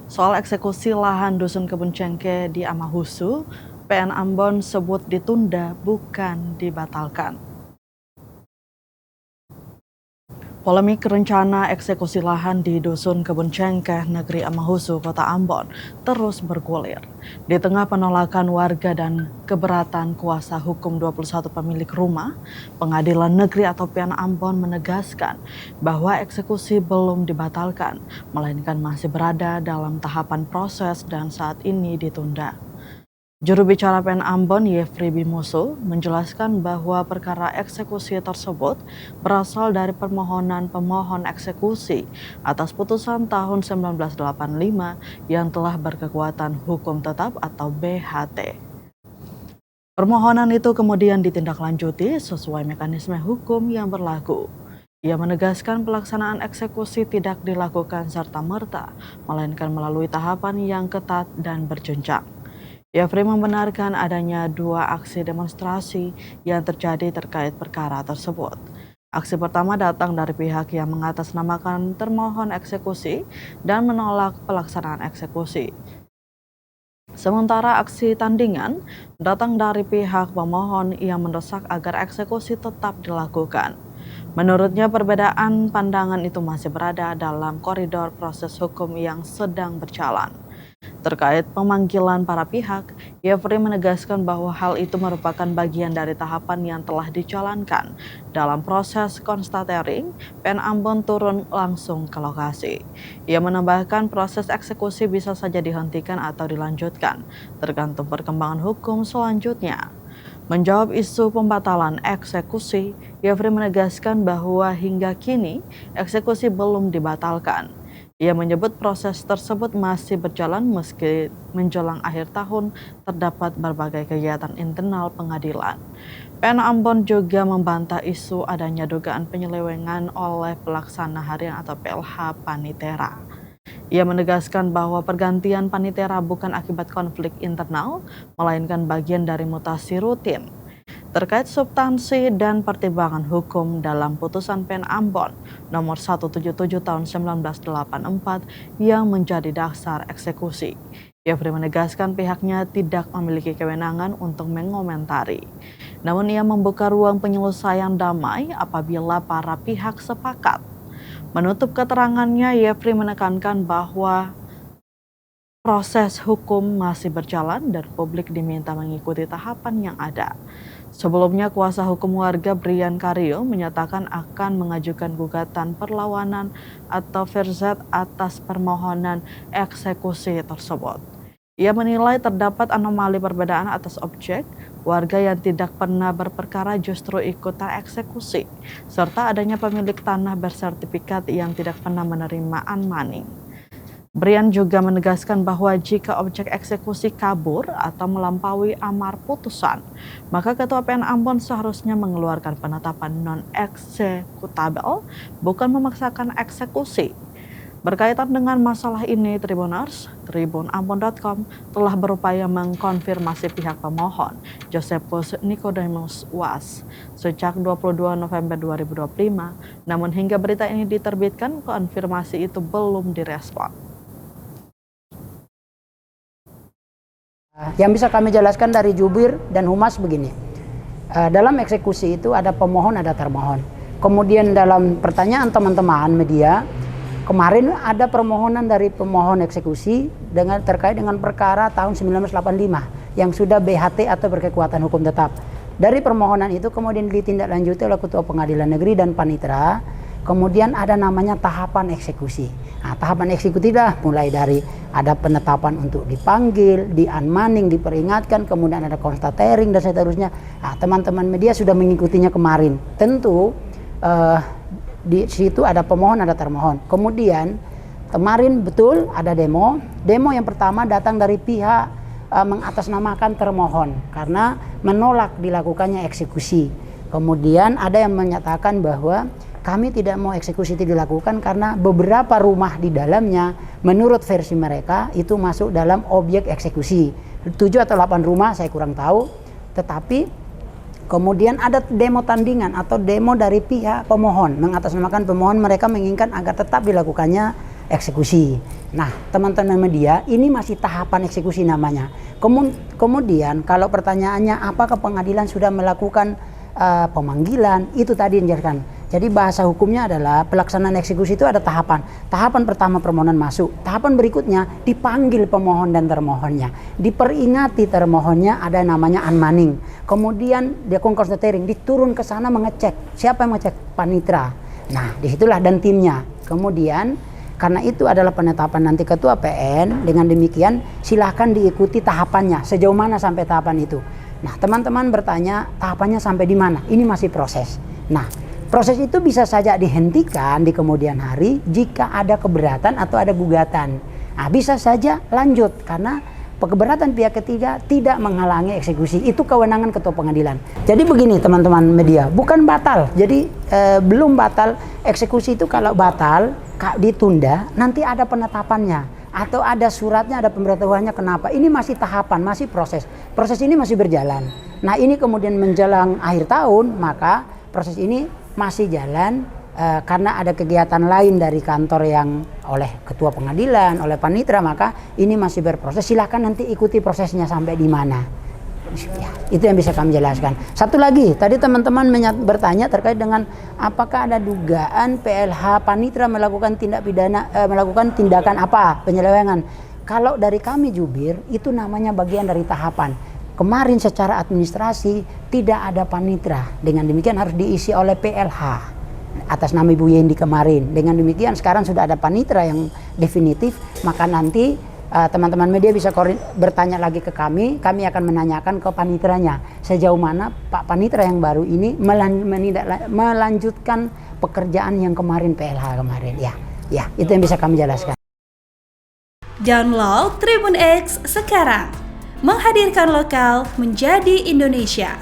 Soal eksekusi lahan Dusun Kebun Cengkeh di Amahusu, PN Ambon sebut ditunda bukan dibatalkan. Polemik rencana eksekusi lahan di Dusun Kebun Cengkeh, Negeri Amahusu, Kota Ambon terus bergulir. Di tengah penolakan warga dan keberatan kuasa hukum 21 pemilik rumah, Pengadilan Negeri atau PN Ambon menegaskan bahwa eksekusi belum dibatalkan, melainkan masih berada dalam tahapan proses dan saat ini ditunda. Juru bicara PN Ambon, Yefri Bimusu, menjelaskan bahwa perkara eksekusi tersebut berasal dari permohonan pemohon eksekusi atas putusan tahun 1985 yang telah berkekuatan hukum tetap atau BHT. Permohonan itu kemudian ditindaklanjuti sesuai mekanisme hukum yang berlaku. Ia menegaskan pelaksanaan eksekusi tidak dilakukan serta-merta, melainkan melalui tahapan yang ketat dan berjenjang. Yefri membenarkan adanya dua aksi demonstrasi yang terjadi terkait perkara tersebut. Aksi pertama datang dari pihak yang mengatasnamakan termohon eksekusi dan menolak pelaksanaan eksekusi. Sementara aksi tandingan datang dari pihak pemohon yang mendesak agar eksekusi tetap dilakukan. Menurutnya perbedaan pandangan itu masih berada dalam koridor proses hukum yang sedang berjalan. Terkait pemanggilan para pihak, Yefri menegaskan bahwa hal itu merupakan bagian dari tahapan yang telah dijalankan. Dalam proses konstatering, PN Ambon turun langsung ke lokasi. Ia menambahkan proses eksekusi bisa saja dihentikan atau dilanjutkan, tergantung perkembangan hukum selanjutnya. Menjawab isu pembatalan eksekusi, Yefri menegaskan bahwa hingga kini eksekusi belum dibatalkan. Ia menyebut proses tersebut masih berjalan meski menjelang akhir tahun terdapat berbagai kegiatan internal pengadilan. PN Ambon juga membantah isu adanya dugaan penyelewengan oleh pelaksana harian atau PLH Panitera. Ia menegaskan bahwa pergantian Panitera bukan akibat konflik internal, melainkan bagian dari mutasi rutin. Terkait substansi dan pertimbangan hukum dalam putusan PN Ambon nomor 177 tahun 1984 yang menjadi dasar eksekusi, Yefri menegaskan pihaknya tidak memiliki kewenangan untuk mengomentari. Namun ia membuka ruang penyelesaian damai apabila para pihak sepakat. Menutup keterangannya, Yefri menekankan bahwa proses hukum masih berjalan dan publik diminta mengikuti tahapan yang ada. Sebelumnya, kuasa hukum warga Brian Karyo menyatakan akan mengajukan gugatan perlawanan atau verzet atas permohonan eksekusi tersebut. Ia menilai terdapat anomali perbedaan atas objek, warga yang tidak pernah berperkara justru ikut tereksekusi, serta adanya pemilik tanah bersertifikat yang tidak pernah menerima unmoney. Brian juga menegaskan bahwa jika objek eksekusi kabur atau melampaui amar putusan, maka Ketua PN Ambon seharusnya mengeluarkan penetapan non-eksekutable, bukan memaksakan eksekusi. Berkaitan dengan masalah ini, Tribuners, tribunambon.com telah berupaya mengkonfirmasi pihak pemohon, Josephus Nicodemus Was, sejak 22 November 2025, namun hingga berita ini diterbitkan, konfirmasi itu belum direspon. Yang bisa kami jelaskan dari jubir dan humas begini, dalam eksekusi itu ada pemohon, ada termohon. Kemudian dalam pertanyaan teman-teman media, kemarin ada permohonan dari pemohon eksekusi terkait dengan perkara tahun 1985 yang sudah BHT atau berkekuatan hukum tetap. Dari permohonan itu kemudian ditindaklanjuti oleh Ketua Pengadilan Negeri dan Panitera. Kemudian ada namanya tahapan eksekusi. Nah, tahapan eksekusi dah mulai dari ada penetapan untuk dipanggil, di-unmanning, diperingatkan, kemudian ada constatering dan seterusnya. Nah, teman-teman media sudah mengikutinya kemarin. Tentu di situ ada pemohon, ada termohon. Kemudian kemarin betul ada demo. Demo yang pertama datang dari pihak mengatasnamakan termohon karena menolak dilakukannya eksekusi. Kemudian ada yang menyatakan bahwa kami tidak mau eksekusi itu dilakukan karena beberapa rumah di dalamnya menurut versi mereka itu masuk dalam objek eksekusi. 7 atau 8 rumah saya kurang tahu. Tetapi kemudian ada demo tandingan atau demo dari pihak pemohon. Mengatasnamakan pemohon, mereka menginginkan agar tetap dilakukannya eksekusi. Nah, teman-teman media, ini masih tahapan eksekusi namanya. Kemudian kalau pertanyaannya apakah pengadilan sudah melakukan pemanggilan, itu tadi dijelaskan. Jadi bahasa hukumnya adalah pelaksanaan eksekusi itu ada tahapan. Tahapan pertama permohonan masuk. Tahapan berikutnya dipanggil pemohon dan termohonnya. Diperingati termohonnya, ada namanya unmanning. Kemudian dia konstituering, diturun ke sana mengecek. Siapa yang mengecek? Panitra. Nah, disitulah dan timnya. Kemudian karena itu adalah penetapan nanti ketua PN, dengan demikian silahkan diikuti tahapannya. Sejauh mana sampai tahapan itu? Nah, teman-teman bertanya tahapannya sampai di mana? Ini masih proses. Nah, proses itu bisa saja dihentikan di kemudian hari jika ada keberatan atau ada gugatan. Nah, bisa saja lanjut karena keberatan pihak ketiga tidak menghalangi eksekusi. Itu kewenangan ketua pengadilan. Jadi begini teman-teman media, bukan batal. Jadi belum batal. Eksekusi itu kalau batal, ditunda, nanti ada penetapannya. Atau ada suratnya, ada pemberitahuannya kenapa. Ini masih tahapan, masih proses. Proses ini masih berjalan. Nah, ini kemudian menjelang akhir tahun, maka proses ini masih jalan karena ada kegiatan lain dari kantor yang oleh ketua pengadilan, oleh panitra, maka ini masih berproses. Silahkan nanti ikuti prosesnya sampai di mana. Ya, itu yang bisa kami jelaskan. Satu lagi, tadi teman-teman bertanya terkait dengan apakah ada dugaan PLH panitra melakukan tindak pidana, melakukan tindakan apa, penyelewengan. Kalau dari kami jubir, itu namanya bagian dari tahapan. Kemarin secara administrasi tidak ada panitra, dengan demikian harus diisi oleh PLH atas nama Ibu Yendi kemarin. Dengan demikian sekarang sudah ada panitra yang definitif, maka nanti teman-teman media bisa bertanya lagi ke kami akan menanyakan ke panitranya sejauh mana Pak Panitra yang baru ini melanjutkan pekerjaan yang kemarin PLH kemarin. Ya, itu yang bisa kami jelaskan. Download Tribun X sekarang, menghadirkan lokal menjadi Indonesia.